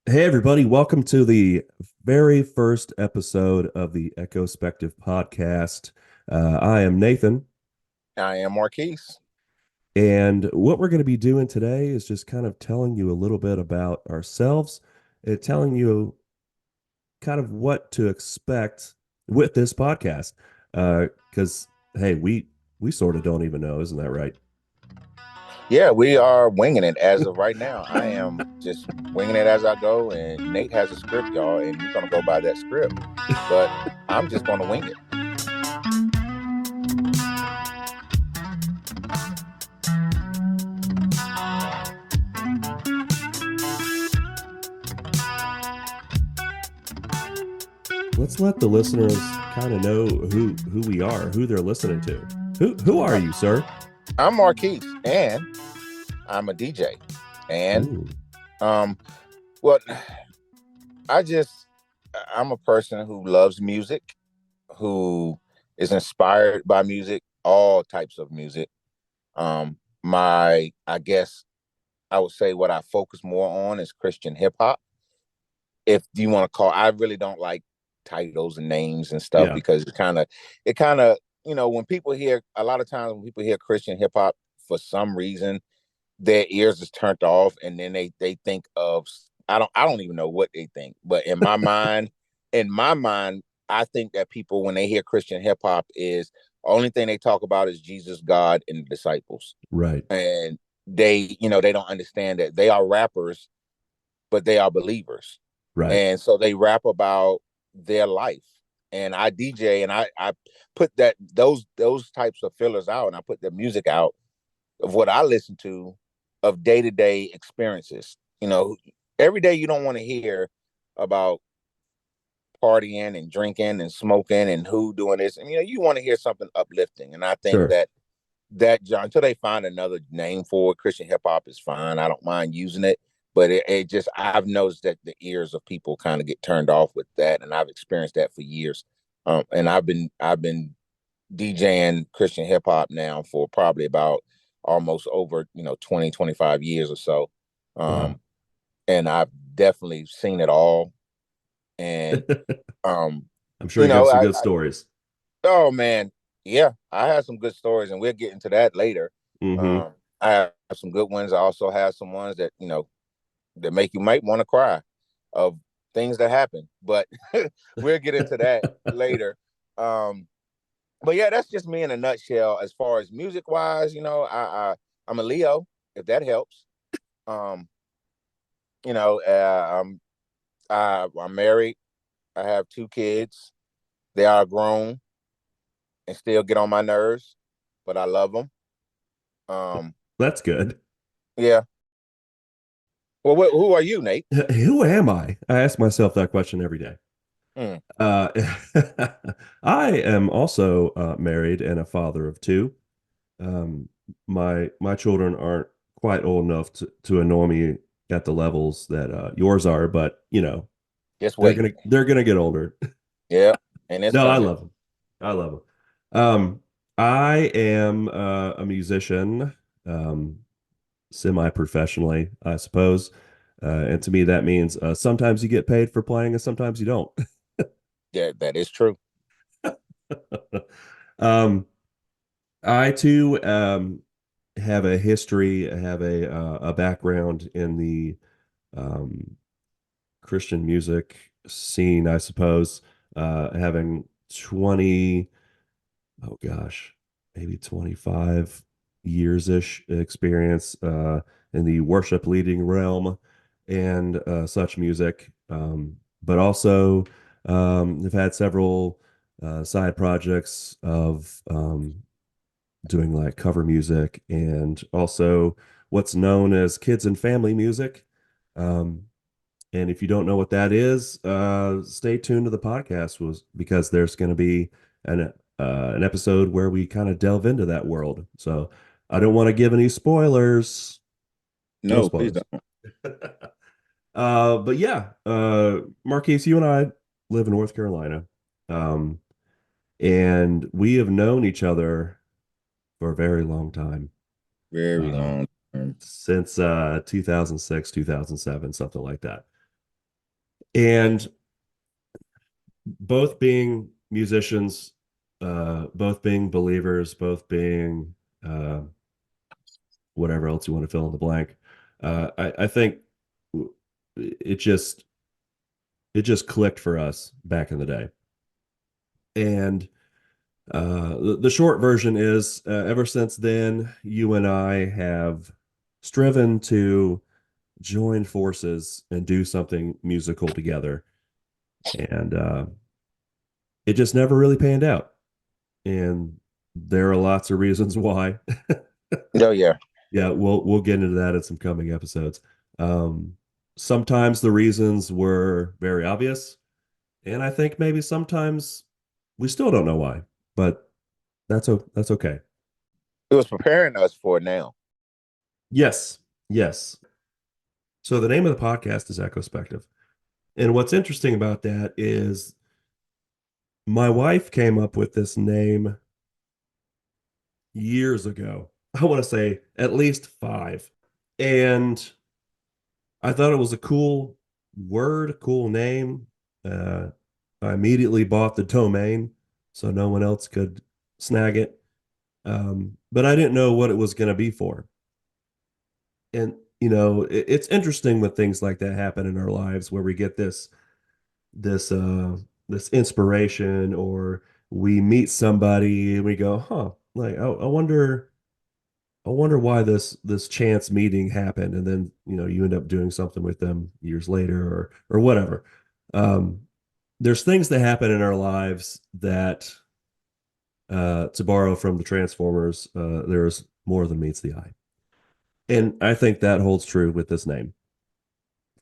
Hey, everybody, welcome to the very first episode of the Echospective podcast. I am Nathan, I am Marquise. and what we're going to be doing today is just kind of telling you a little bit about ourselves and telling you kind of what to expect with this podcast. Because, hey, we sort of don't even know, isn't that right? Yeah, we are winging it as of right now. I am just winging it as I go, and Nate has a script, y'all, and we're gonna go by that script. But I'm just gonna wing it. Let's let the listeners kind of know who we are, who they're listening to. Who are you, sir? I'm Marquise, and I'm a DJ. And Ooh, um, what I just I'm a person who loves music, who is inspired by music, all types of music. I guess I would say what I focus more on is Christian hip hop. If you want to call, I really don't like titles and names and stuff yeah, because it kind of when people hear, a lot of times when people hear Christian hip hop, for some reason their ears is turned off, and then they think of, I don't even know what they think, but in my mind I think that people, when they hear Christian hip hop, is only thing they talk about is Jesus, God, and the disciples. right, And they don't understand that they are rappers, but they are believers. right. And so they rap about their life. And I DJ, and I put those types of fillers out, and I put the music out of what I listen to, of day-to-day experiences. Every day you don't want to hear about partying and drinking and smoking and who doing this. And you want to hear something uplifting. And I think Sure. that genre, until they find another name for it, Christian hip hop is fine. I don't mind using it, but it just, I've noticed that the ears of people kind of get turned off with that, and I've experienced that for years. And I've been DJing Christian hip hop now for probably about almost over 20-25 years or so. Wow. Um, and I've definitely seen it all. And um, I'm sure you you got know, some I, good I stories. oh man, yeah, I have some good stories, and we'll get into that later. Hmm. I have some good ones. I also have some ones that that make you might want to cry, of things that happen, but we'll get into that later. Um, but yeah, that's just me in a nutshell. As far as music wise, I'm a Leo, if that helps. Um, you know, I'm married. I have two kids. They are grown and still get on my nerves, but I love them. Um, That's good. yeah. Well, who are you, Nate? Who am I? I ask myself that question every day. Mm, Uh, I am also married and a father of two. Um, my children aren't quite old enough to annoy me at the levels that yours are, but just they're wait. gonna get older. Yeah, and it's No, I coming. love them. I love them. I am a musician, um, semi-professionally, I suppose. And to me, that means sometimes you get paid for playing and sometimes you don't. Yeah, that is true. um, I too have a history, have a background in the um, Christian music scene, I suppose. Having 20, oh gosh, maybe 25 years ish experience in the worship leading realm and such music. But also, have had several side projects of doing like cover music and also what's known as kids and family music. Um, and if you don't know what that is, stay tuned to the podcast was because there's going to be an episode where we kind of delve into that world. So I don't want to give any spoilers. No No, please spoilers. don't. But yeah, Marquise, you and I live in North Carolina, um, and we have known each other for a very long time, Very uh, long term. since 2006, 2007, something like that. And both being musicians, both being believers, both being whatever else you want to fill in the blank. I think it just it just clicked for us back in the day. And the short version is ever since then, you and I have striven to join forces and do something musical together. And it just never really panned out. And there are lots of reasons why. Oh yeah. Yeah, we'll get into that in some coming episodes. Um, Sometimes the reasons were very obvious, and I think maybe sometimes we still don't know why, but that's okay. It was preparing us for it now. Yes, yes. So the name of the podcast is Echospective, and what's interesting about that is my wife came up with this name years ago. I want to say at least five, and I thought it was a cool word, cool name. Uh, I immediately bought the domain so no one else could snag it. But I didn't know what it was going to be for. And, it's interesting when things like that happen in our lives where we get this, this inspiration or we meet somebody and we go, huh, like, I wonder why this chance meeting happened, and then you end up doing something with them years later or whatever. Um, there's things that happen in our lives that, to borrow from the Transformers, there's more than meets the eye, and I think that holds true with this name.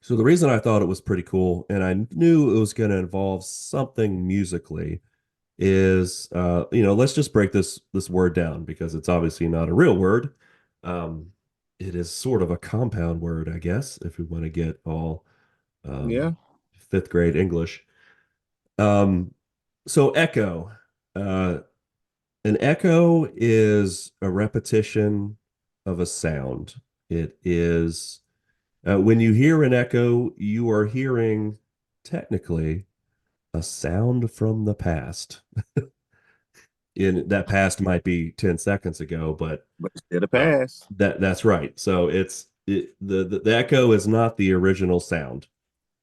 So the reason I thought it was pretty cool, and I knew it was going to involve something musically, is let's just break this word down because it's obviously not a real word. um it is sort of a compound word, I guess, if we want to get all Yeah. fifth grade English. um so echo, uh an echo is a repetition of a sound. It is, when you hear an echo, you are hearing technically a sound from the past. In that past might be 10 seconds ago, but But it's still a pass. that's right. So the echo is not the original sound.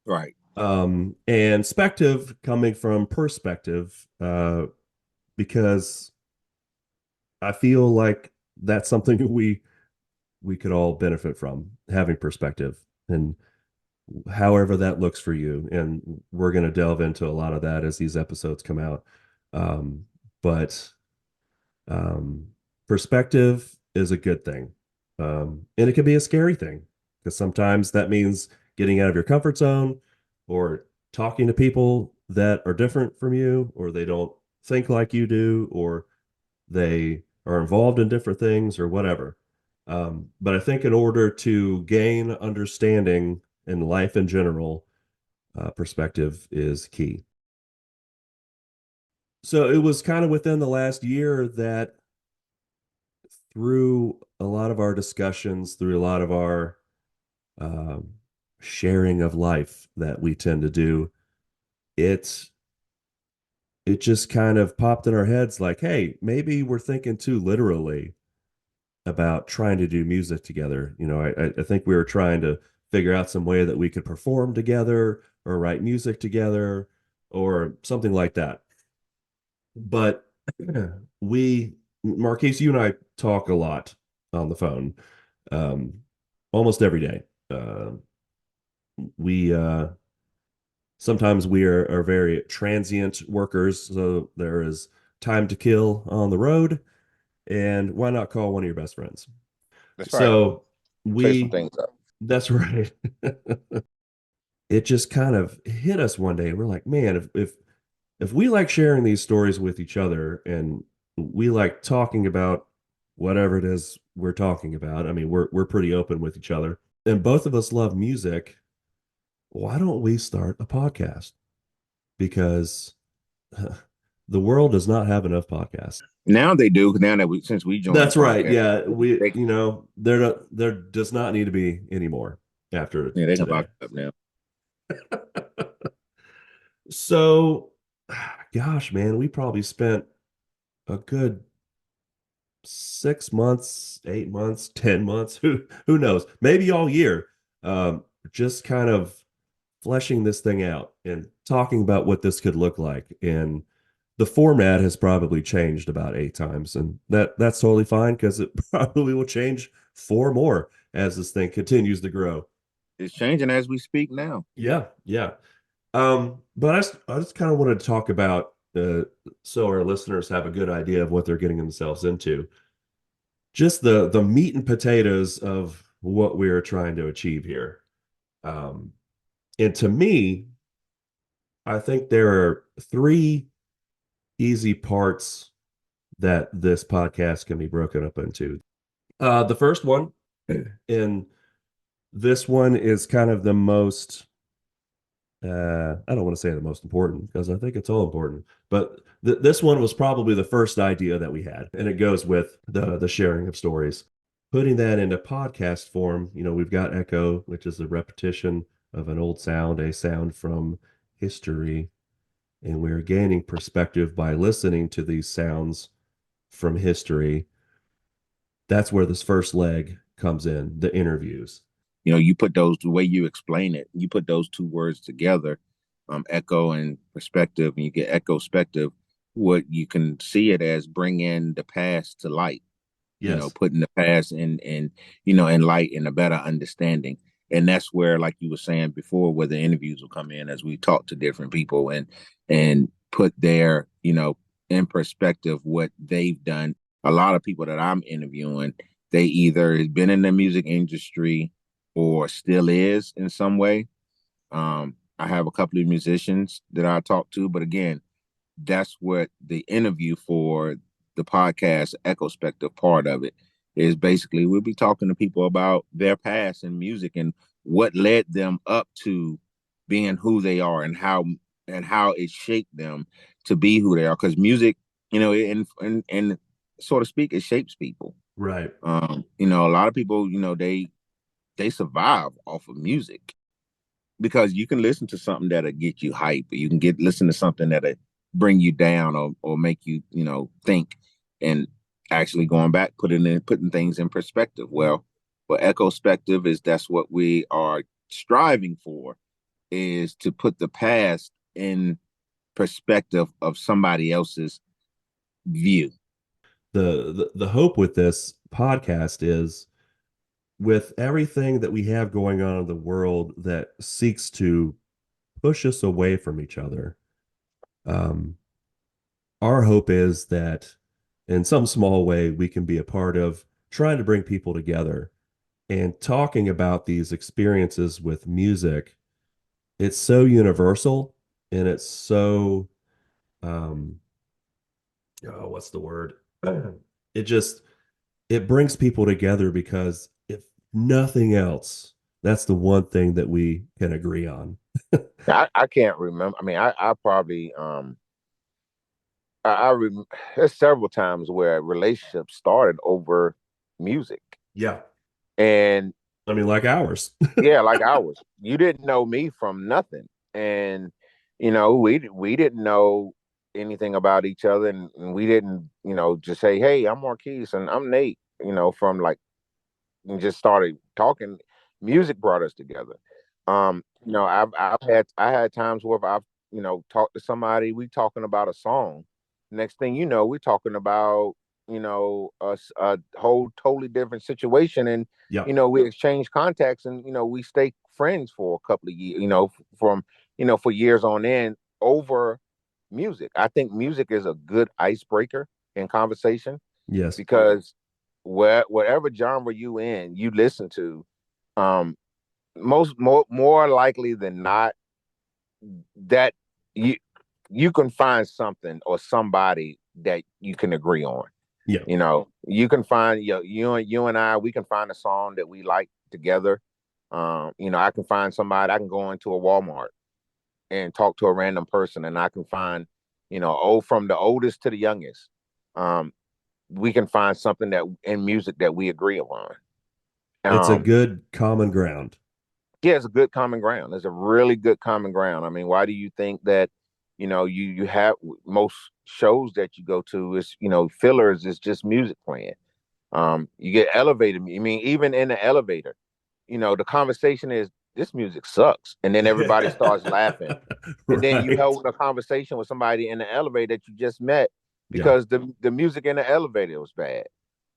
Right. And spective coming from perspective, because I feel like that's something we could all benefit from, having perspective, and however that looks for you. And we're going to delve into a lot of that as these episodes come out. But Um, Perspective is a good thing. And it can be a scary thing because sometimes that means getting out of your comfort zone or talking to people that are different from you, or they don't think like you do, or they are involved in different things or whatever. But I think in order to gain understanding in life in general, perspective is key. So it was kind of within the last year that, through a lot of our discussions, through a lot of our um, sharing of life that we tend to do, it it just kind of popped in our heads like, hey, maybe we're thinking too literally about trying to do music together. I think we were trying to figure out some way that we could perform together or write music together or something like that. But we, Marquise, you and I talk a lot on the phone, um, almost every day. We Sometimes we are very transient workers, so there is time to kill on the road, and why not call one of your best friends? That's right. So Clear some we, things up. that's right. It just kind of hit us one day, and we're like, man, if we like sharing these stories with each other and we like talking about whatever it is we're talking about, I mean, we're pretty open with each other, and both of us love music, why don't we start a podcast? Because the world does not have enough podcasts. Now they do. Now that since we joined the That's right. podcast, Yeah, they, there does not need to be any more after yeah, they can today. box up now. So, gosh, man, we probably spent a good 6 months, 8 months, 10 months, who knows, maybe all year, just kind of fleshing this thing out and talking about what this could look like. And the format has probably changed about 8 times, and that's totally fine because it probably will change four more as this thing continues to grow. It's changing as we speak now. Yeah, yeah. But I just kind of wanted to talk about so our listeners have a good idea of what they're getting themselves into. Just the meat and potatoes of what we're trying to achieve here. Um, and to me, I think there are three easy parts that this podcast can be broken up into. The first one, and this one is kind of the most I don't want to say the most important because I think it's all important, but this one was probably the first idea that we had, and it goes with the sharing of stories. Putting that into podcast form, we've got echo, which is a repetition of an old sound, a sound from history, and we're gaining perspective by listening to these sounds from history. That's where this first leg comes in, the interviews. You put those, the way you explain it, you put those two words together, echo and perspective, and you get echospective. What you can see it as bring in the past to light, Yes. putting the past in light and a better understanding. And that's where, like you were saying before, where the interviews will come in as we talk to different people and put their, in perspective what they've done. A lot of people that I'm interviewing, they either has been in the music industry or still is in some way. I have a couple of musicians that I talk to, but again, that's what the interview for the podcast echospective part of it is. Basically, we'll be talking to people about their past in music and what led them up to being who they are and how it shaped them to be who they are, because music, and so to speak, it shapes people. Right. A lot of people, they survive off of music, because you can listen to something that'll get you hype, or you can listen to something that'll bring you down, or make you, think, and actually going back, putting things in perspective. Well, for echospective is that's what we are striving for, is to put the past in perspective of somebody else's view. The hope with this podcast is, with everything that we have going on in the world that seeks to push us away from each other, um, our hope is that in some small way we can be a part of trying to bring people together and talking about these experiences with music. It's so universal, and it's so um oh, what's the word? It just it brings people together because if nothing else, that's the one thing that we can agree on. I can't remember. I mean, I probably there's several times where relationships started over music. Yeah. And I mean, like ours. yeah, like ours. You didn't know me from nothing, and we didn't know anything about each other, and we didn't, just say, "Hey, I'm Marquise and I'm Nate," from like, and just started talking. Music brought us together. I had times where if I've talked to somebody, we talking about a song. Next thing you know, we're talking about a whole totally different situation, and Yeah. we exchange contacts, and we stay friends for a couple of years. From for years on end over music. I think music is a good icebreaker in conversation, Yes. because whatever genre you listen to, um more likely than not, that you you can find something or somebody that you can agree on. Yeah. You can find, you and I, we can find a song that we like together. I can find somebody. I can go into a Walmart and talk to a random person, and I can find, from the oldest to the youngest. um we can find something that in music that we agree upon. It's a Um, good common ground. Yeah, it's a good common ground. It's a really good common ground. I mean, why do you think that, you have most shows that you go to is, fillers is just music playing. You get elevated. I mean, even in the elevator, the conversation is this music sucks. And then everybody starts laughing. And then you Right. held a conversation with somebody in the elevator that you just met Yeah. because the music in the elevator was bad.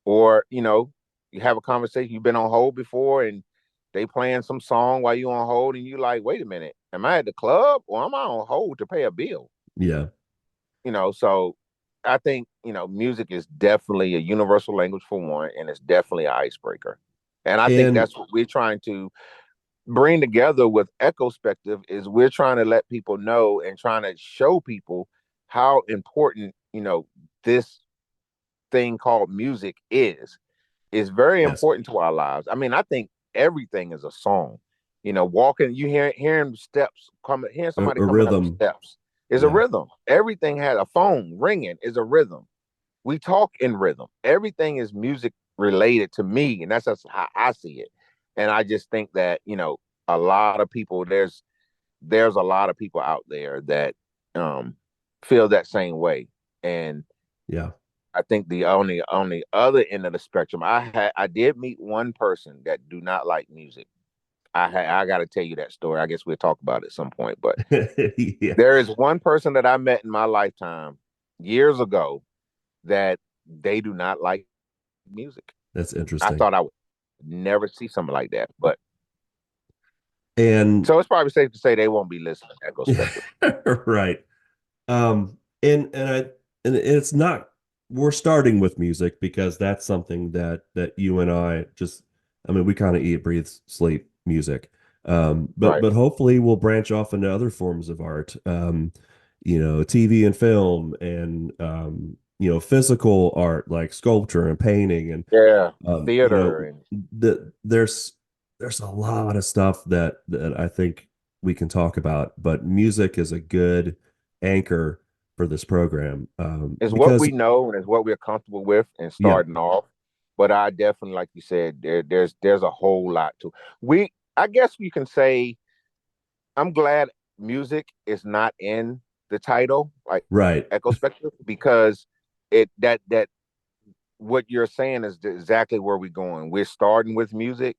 Or, you have a conversation, you've been on hold before and they playing some song while you on hold and you like, wait a minute, am I at the club or am I on hold to pay a bill? Yeah. So I think, music is definitely a universal language for one, and it's definitely an icebreaker. And I think And that's what we're trying to bring together with Echospective is we're trying to let people know and trying to show people how important, this thing called music is very yes, important to our lives. I mean, I think everything is a song. Walking, you hearing steps coming, hearing somebody a coming up the rhythm. steps is a Yeah. rhythm. Everything had a phone ringing is a rhythm. We talk in rhythm. Everything is music related to me, and that's just how I see it. And I just think that a lot of people there's a lot of people out there that um feel that same way. And Yeah. I think the only other end of the spectrum, I did meet one person that do not like music. I got to tell you that story. I guess we'll talk about it at some point. But Yeah. there is one person that I met in my lifetime years ago that they do not like music. That's I interesting. thought I would never see something like that, but And so it's probably safe to say they won't be listening to Echo Spectrum. right. And it's not we're starting with music because that's something that you and I just I mean we kind of eat, breathe, sleep music. But Right. hopefully we'll branch off into other forms of art. TV and film and physical art like sculpture and painting and Yeah. um, you Theater know, and there's a lot of stuff that I think we can talk about, but music is a good anchor for this program it's what because we know and it's what we're comfortable with and yeah, starting off. But I definitely, like you said, there's a whole lot to we. I guess you can say I'm glad music is not in the title, like right, Echo Spectrum, because that what you're saying is exactly where we're going. We're starting with music,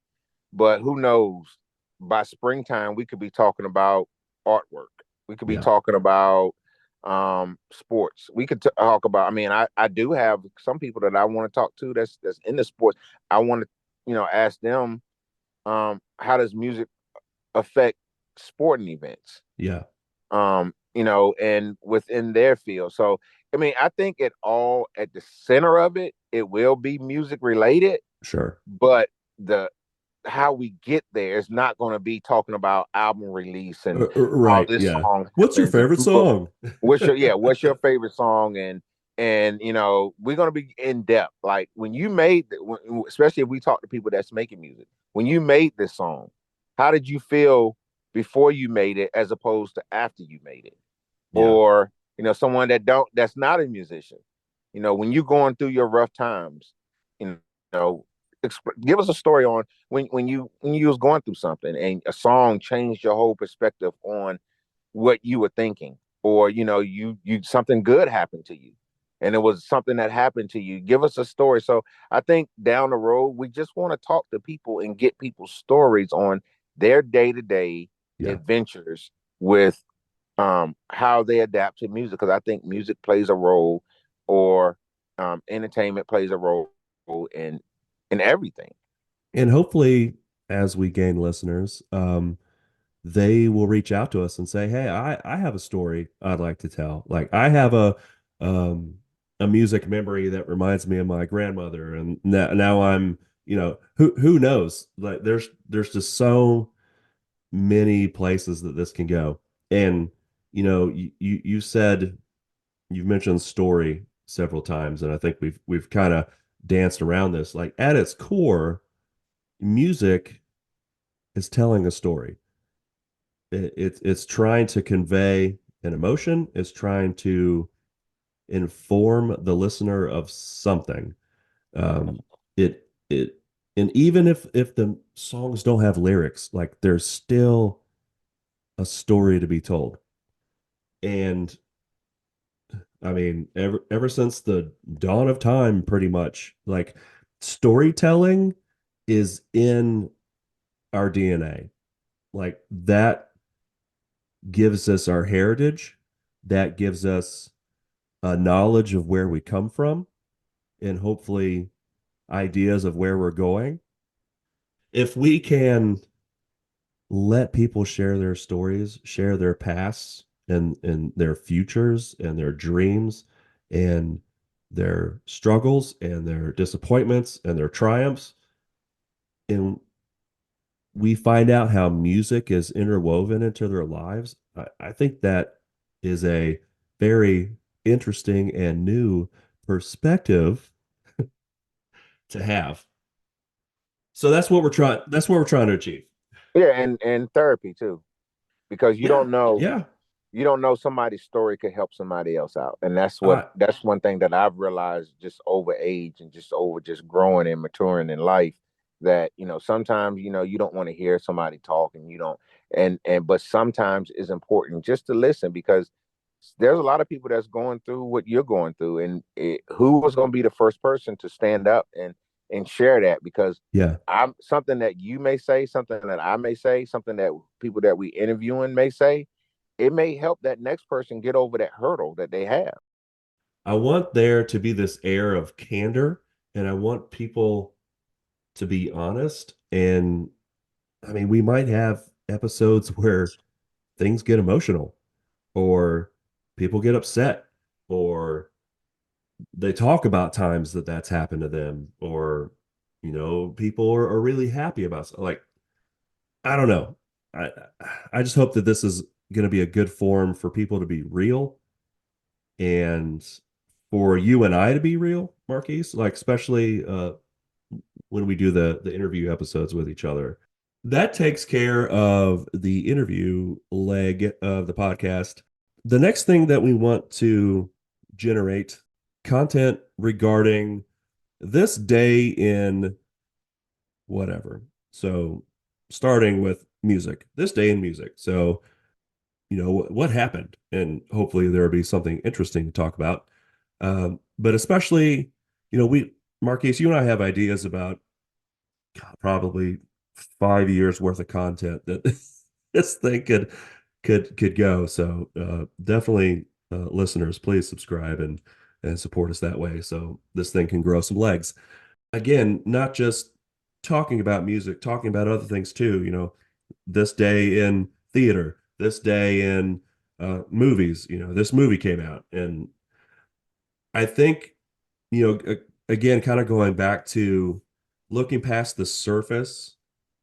but who knows? By springtime, we could be talking about artwork. We could be yeah, talking about sports. We could talk about. I mean, I do have some people that I want to talk to that's in the sports. I want to ask them how does music affect sporting events, yeah, and within their field. So I mean, I think it all at the center of it, it will be music related, sure, but the how we get there is not going to be talking about album release and how right, this yeah. song What's your happens and favorite who song? what's your favorite song and we're going to be in depth like when you made especially if we talk to people that's making music when you made this song how did you feel before you made it as opposed to after you made it Yeah, or someone that's not a musician when you're going through your rough times you know give us a story on when you was going through something and a song changed your whole perspective on what you were thinking or you something good happened to you and it was something that happened to you give us a story so I think down the road we just want to talk to people and get people's stories on their day-to-day yeah. adventures with how they adapt to music because I think music plays a role or entertainment plays a role in everything. And hopefully, as we gain listeners, they will reach out to us and say, "Hey, I have a story I'd like to tell. Like I have um, a music memory that reminds me of my grandmother, and now I'm, who knows? Like there's just so many places that this can go. And you said you've mentioned story several times, and I think we've kind of danced around this. Like at its core, music is telling a story. It's trying to convey an emotion. It's trying to inform the listener of something. Um, it And even if the songs don't have lyrics, like there's still a story to be told. And I mean, ever since the dawn of time, pretty much, like storytelling is in our DNA. Like that gives us our heritage, that gives us a knowledge of where we come from, and hopefully ideas of where we're going. If we can let people share their stories, share their pasts and their futures and their dreams and their struggles and their disappointments and their triumphs, and we find out how music is interwoven into their lives, I think that is a very interesting and new perspective to have. So that's what we're trying to achieve. Yeah, and therapy too, because Yeah. Yeah. you don't know somebody's story could help somebody else out, and Uh that's one thing that I've realized just over age and just over just growing and maturing in life, that sometimes you don't want to hear somebody talk, and you don't and but sometimes it's important just to listen, because there's a lot of people that's going through what you're going through, and who was going to be the first person to stand up and share that? Because yeah. I'm something that you may say, something that I may say, something that people that we interviewing may say, it may help that next person get over that hurdle that they have. I want there to be this air of candor, and I want people to be honest. And I mean, we might have episodes where things get emotional or people get upset or they talk about times that that's happened to them, or people are really happy about like, I don't know. I just hope that this is going to be a good forum for people to be real and for you and I to be real, Marquise, like especially when we do the interview episodes with each other. That takes care of the interview leg of the podcast. The next thing that we want to generate content regarding this day in whatever. So, starting with music, this day in music. So, what happened, and hopefully there will be something interesting to talk about. But especially, we, Marquise, you and I have ideas about probably 5 years worth of content that this thing could go. So definitely, listeners, please subscribe and support us that way, so this thing can grow some legs. Again, not just talking about music, talking about other things too. This day in theater, this day in movies. This movie came out, and I think again, kind of going back to looking past the surface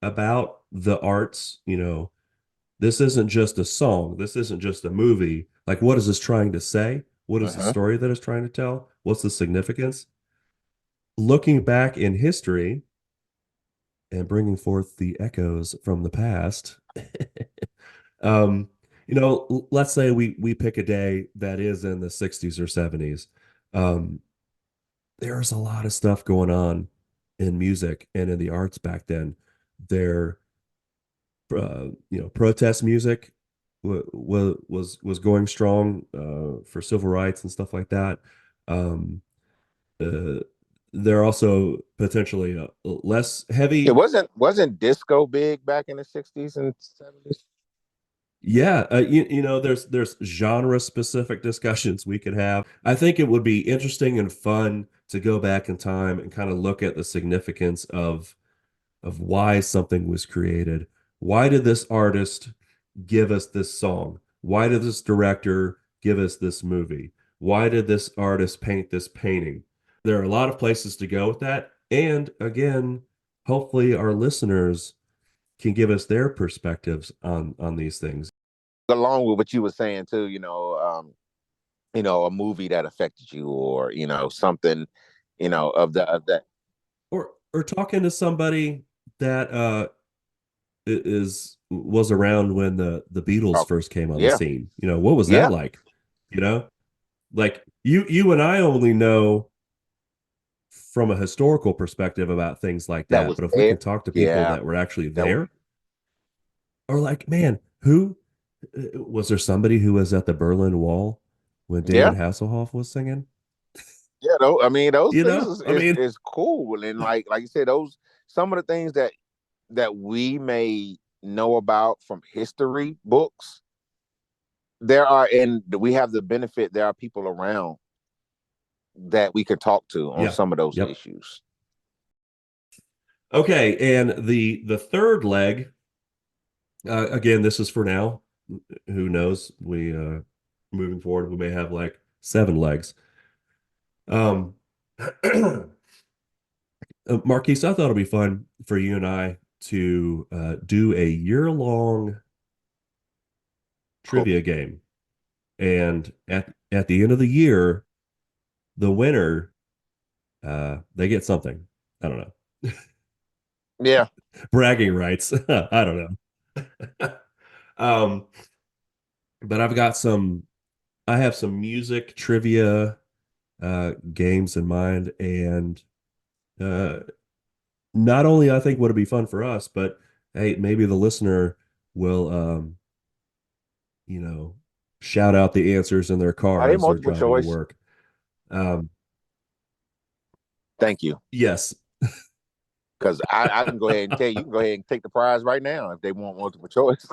about the arts. This isn't just a song. This isn't just a movie. Like, what is this trying to say? What is the Uh-huh. story that it's trying to tell? What's the significance? Looking back in history and bringing forth the echoes from the past. um, let's say we pick a day that is in the 60s or 70s. Um, there's a lot of stuff going on in music and in the arts back then. There, protest music was going strong for civil rights and stuff like that. Um, uh, they're also potentially less It heavy. wasn't disco big back in the 60s and 70s. Yeah, there's genre specific discussions we could have. I think it would be interesting and fun to go back in time and kind of look at the significance of why something was created. Why did this artist give us this song? Why did this director give us this movie? Why did this artist paint this painting? There are a lot of places to go with that. And again, hopefully our listeners can give us their perspectives on these things. Along with what you were saying too, a movie that affected you, or something, of that. Or talking to somebody that was around when the Beatles Talk. first came on the Yeah, scene. What was that yeah. like? You know, like you and I only know from a historical perspective about things like That that. was But if we there. can talk to people Yeah, that were actually that was, there, or like, man, who was there somebody who was at the Berlin Wall when yeah, David Hasselhoff was singing? yeah. Though I mean, those You things know, is, I is mean, is cool, and like you said, those some of the things that we may know about from history books, there are, and we have the benefit. There are people around that we could talk to on yeah, some of those yep. issues. Okay, and the third leg, again, this is for now. Who knows? We moving forward, we may have like seven legs. Um, Marquise, I thought it'd be fun for you and I to do a year-long Cool. trivia game, and at the end of the year, the winner they get something. I don't know, Yeah. bragging rights. I don't know. um, but I've got some. I have some music trivia games in mind, and uh, not only I think would it be fun for us, but hey, maybe the listener will you know, shout out the answers in their Are car they as they're multiple driving to choice? work. Um, Thank you. yes, Because I can go ahead and tell you, you can go ahead and take the prize right now if they want multiple choice.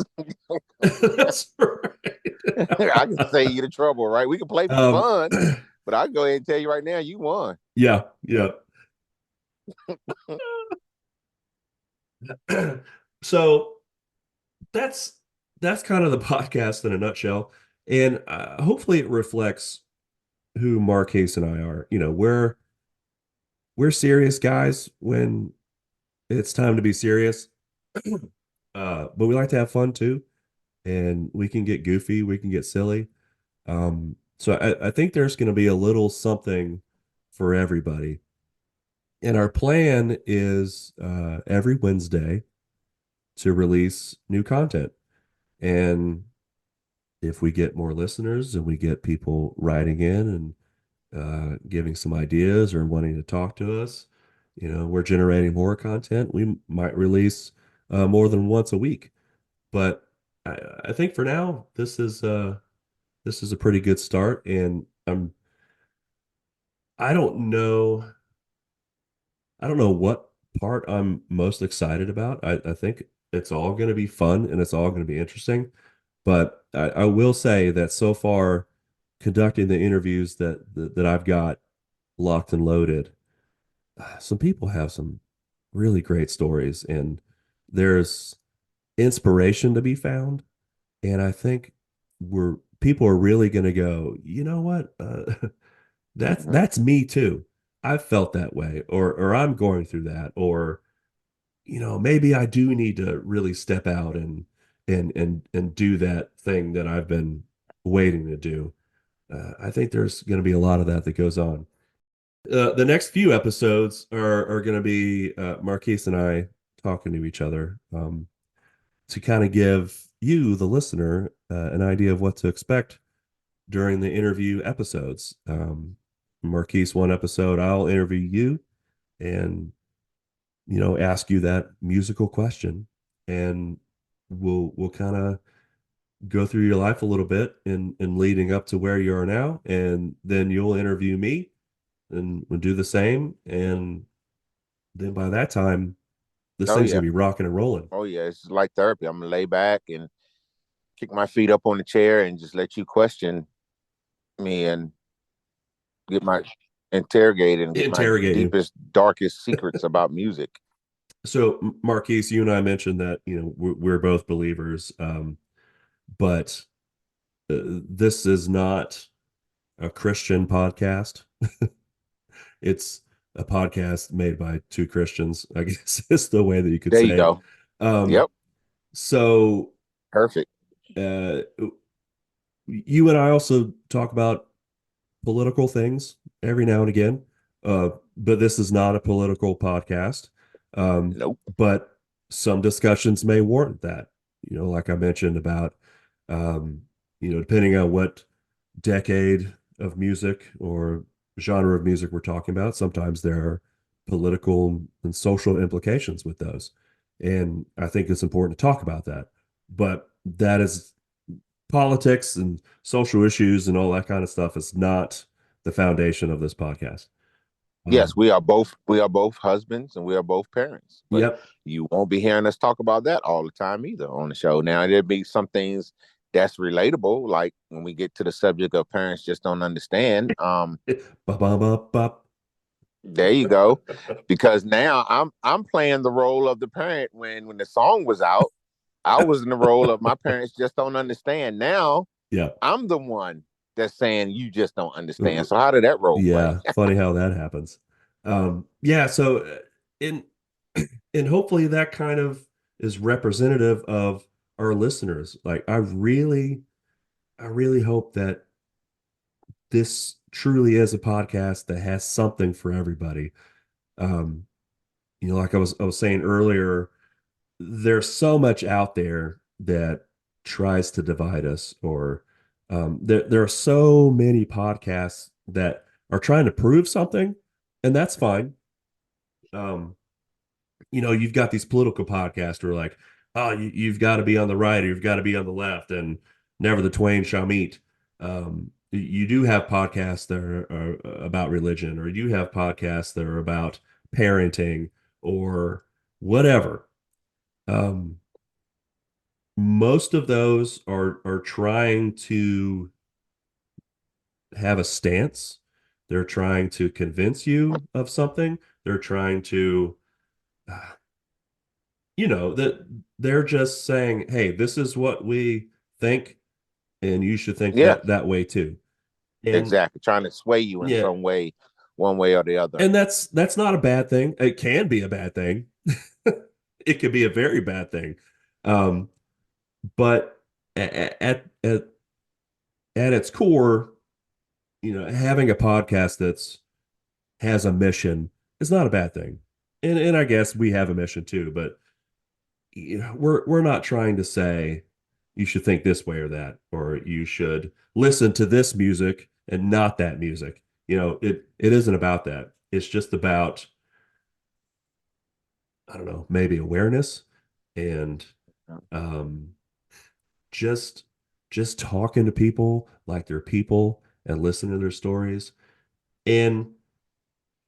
that's right. I can save you the trouble, right? We can play for um, fun, but I can go ahead and tell you right now, you won. yeah, yeah. So that's that's kind of the podcast in a nutshell, and hopefully it reflects who Marquise and I are. You know, we're serious guys when it's time to be serious, but we like to have fun too, and we can get goofy, we can get silly. So I think there's going to be a little something for everybody. And our plan is every Wednesday to release new content. And if we get more listeners and we get people writing in and giving some ideas or wanting to talk to us, you know, we're generating more content. We might release more than once a week. But I think for now, this is a pretty good start. And I don't know I don't know what part I'm most excited about. I think it's all going to be fun and it's all going to be interesting. But I will say that so far, conducting the interviews that I've got locked and loaded, some people have some really great stories, and there's inspiration to be found. And I think we're people are really going to go, you know what? Mm-hmm. That's me too. I've felt that way, or I'm going through that, or you know, maybe I do need to really step out and do that thing that I've been waiting to do. I think there's going to be a lot of that that goes on. The next few episodes are going to be Marquise and I talking to each other to kind of give you, the listener, an idea of what to expect during the interview episodes. Marquise, one episode, I'll interview you, and you know, ask you that musical question, and we'll kind of go through your life a little bit in leading up to where you are now, and then you'll interview me, and we'll do the same, and then by that time, this Oh thing's yeah. gonna be rocking and rolling. Oh yeah. It's like therapy. I'm gonna lay back and kick my feet up on the chair and just let you question me and get my interrogate and get my Interrogate you. deepest, darkest secrets about music. So, Marquise, you and I mentioned that you know we're both believers, but this is not a Christian podcast. It's a podcast made by two Christians, I guess is the way that you could There you say it. go. Um, Yep. so Perfect. uh, you and I also talk about political things every now and again, but this is not a political podcast. Nope. But some discussions may warrant that. You know, like I mentioned about, um, you know, depending on what decade of music or genre of music we're talking about, sometimes there are political and social implications with those. And I think it's important to talk about that. But that is politics and social issues and all that kind of stuff is not the foundation of this podcast. Yes, we are both husbands and we are both parents, but Yep. you won't be hearing us talk about that all the time either on the show. Now there'll be some things that's relatable, like when we get to the subject of parents just don't understand. Ba-ba-ba-ba. There you go. Because now I'm playing the role of the parent when the song was out. I was in the role of my parents just don't understand. Now Yeah. I'm the one that's saying you just don't understand. So how did that role play? Yeah. Funny how that happens. Yeah. So, and and hopefully that kind of is representative of our listeners. Like, I really hope that this truly is a podcast that has something for everybody. Um, like I was saying earlier, there's so much out there that tries to divide us, or there are so many podcasts that are trying to prove something, and that's fine. Um, you've got these political podcasts who are like, oh, you've got to be on the right or you've got to be on the left, and never the twain shall meet. You do have podcasts that are about religion, or you have podcasts that are about parenting or whatever. Um, most of those are trying to have a stance. They're trying to convince you of something. They're trying to, uh, that they're just saying, "Hey, this is what we think, and you should think Yeah, that way too." And exactly. Trying to sway you in yeah, some way, one way or the other. and that's not a bad thing. It can be a bad thing. It could be a very bad thing. Um, but at its core, having a podcast that's has a mission is not a bad thing. And I guess we have a mission too, but we're not trying to say you should think this way or that, or you should listen to this music and not that music. It isn't about that. It's just about, I don't know, maybe awareness and um just just talking to people like they're people and listening to their stories. And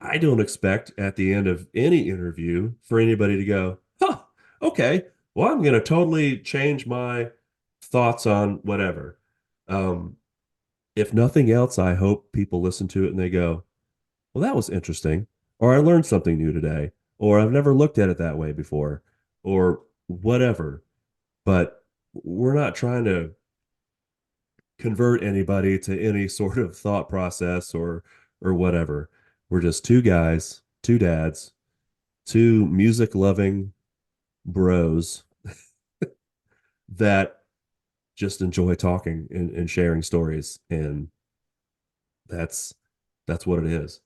I don't expect at the end of any interview for anybody to go, huh, okay, well, I'm going to totally change my thoughts on whatever. Um, if nothing else, I hope people listen to it and they go, well, that was interesting. Or I learned something new today. Or I've never looked at it that way before. Or whatever. But we're not trying to convert anybody to any sort of thought process or whatever. We're just two guys, two dads, two music loving bros that just enjoy talking and sharing stories. And that's that's what it is.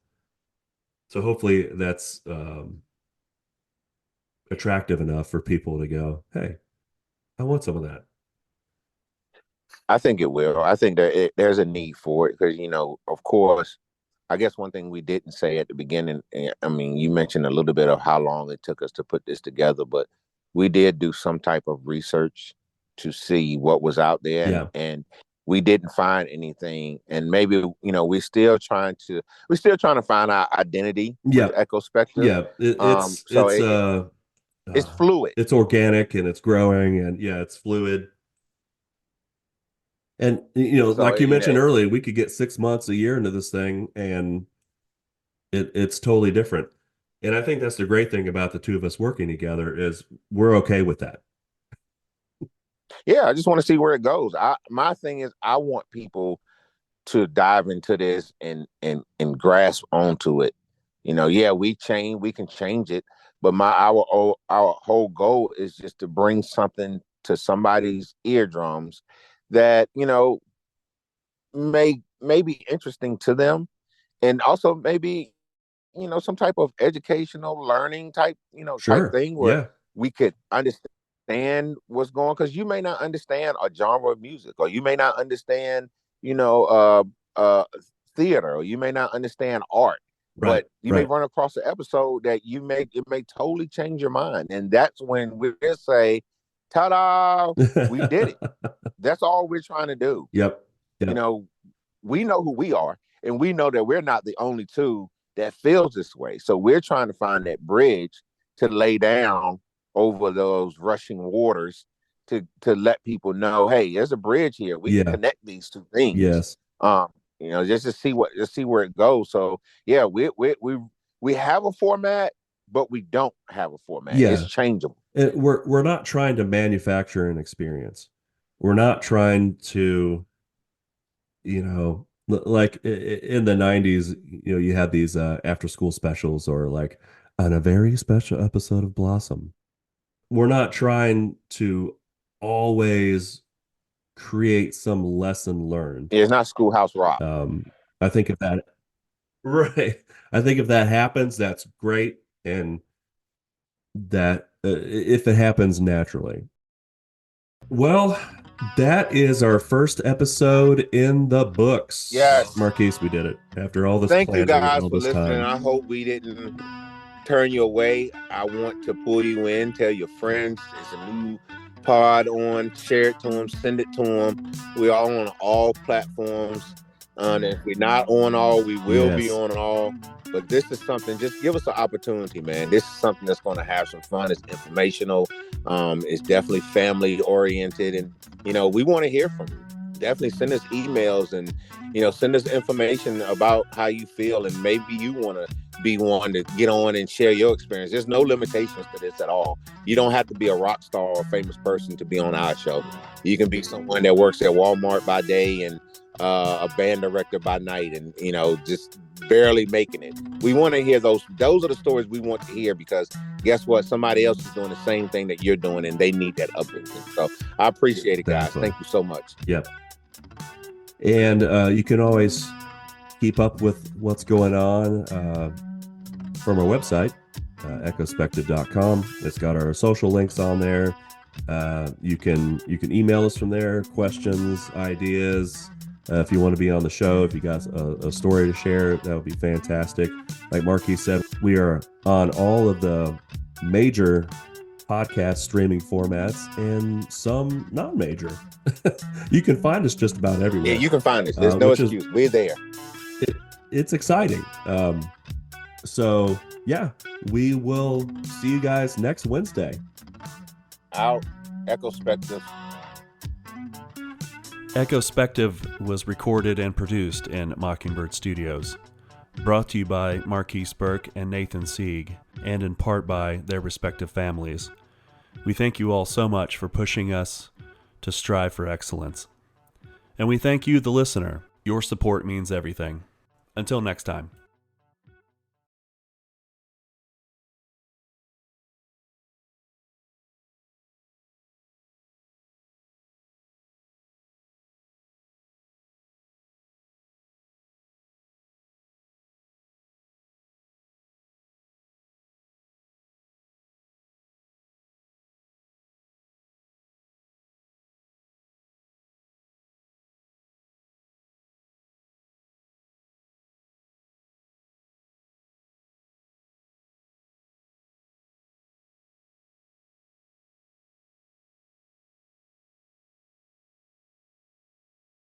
So hopefully that's attractive enough for people to go, hey, I want some of that. I think it will. I think there's a need for it because, of course, I guess one thing we didn't say at the beginning, I mean, you mentioned a little bit of how long it took us to put this together, but we did do some type of research to see what was out there, and Yeah. we didn't find anything. And maybe, we're still trying to find our identity with Yeah. the Echo Spectre. Yeah. So it's Uh, fluid. it's organic and it's growing, and yeah, it's fluid. And So like you mentioned earlier, we could get 6 months, a year into this thing, and it's totally different. And I think that's the great thing about the two of us working together is we're okay with that. yeah, I just want to see where it goes. My thing is I want people to dive into this and grasp onto it. Yeah, we can change it, but our whole goal is just to bring something to somebody's eardrums that may be interesting to them, and also maybe some type of educational learning type Sure. thing where Yeah. we could understand what's going, because you may not understand a genre of music, or you may not understand you know uh uh theater, or you may not understand art, Right, but you may right. run across an episode that it may totally change your mind. And that's when we'll say, ta-da, we did it. That's all we're trying to do. Yep. You Yep. know, we know who we are, and we know that we're not the only two that feels this way. So we're trying to find that bridge to lay down over those rushing waters to let people know, hey, there's a bridge here. We can Yeah. connect these two things. Yes. Just to see where it goes. So yeah, we have a format, but we don't have a format. It's Yeah. changeable. We're not trying to manufacture an experience. We're not trying to, like in the 90s, you had these after school specials or like on a very special episode of Blossom. We're not trying to always create some lesson learned. It's not Schoolhouse Rock. Um, I think if that right, I think if that happens, that's great, and that if it happens naturally. Well, that is our first episode in the books. Yes. Marquise, we did it after all this Thank you planning and guys all for this listening. time. I hope we didn't turn you away. I want to pull you in, tell your friends there's a new pod on, share it to them, send it to them. We are on all platforms. And if we're not on all, we will be Yes. on all. But this is something, just give us an opportunity, man. This is something that's going to have some fun. It's informational. It's definitely family oriented. And, we want to hear from you. Definitely send us emails and, send us information about how you feel. And maybe you want to be one to get on and share your experience. There's no limitations to this at all. You don't have to be a rock star or a famous person to be on our show. You can be someone that works at Walmart by day and a band director by night, and just barely making it. We want to hear those are the stories we want to hear, because guess what, somebody else is doing the same thing that you're doing, and they need that uplifting. So I appreciate it, guys. Exactly. Thank you so much. Yep. And you can always keep up with what's going on from our website, echospective.com. It's got our social links on there. You can email us from there, questions, ideas. If you want to be on the show, if you got a story to share, that would be fantastic. Like Marquis said, we are on all of the major podcast streaming formats and some non-major. You can find us just about everywhere. Yeah, you can find us. There's no excuse. We're there. It's exciting. So yeah, we will see you guys next Wednesday. Out. Echospective. Echospective was recorded and produced in Mockingbird Studios. Brought to you by Marquise Burke and Nathan Sieg, and in part by their respective families. We thank you all so much for pushing us to strive for excellence. And we thank you, the listener. Your support means everything. Until next time.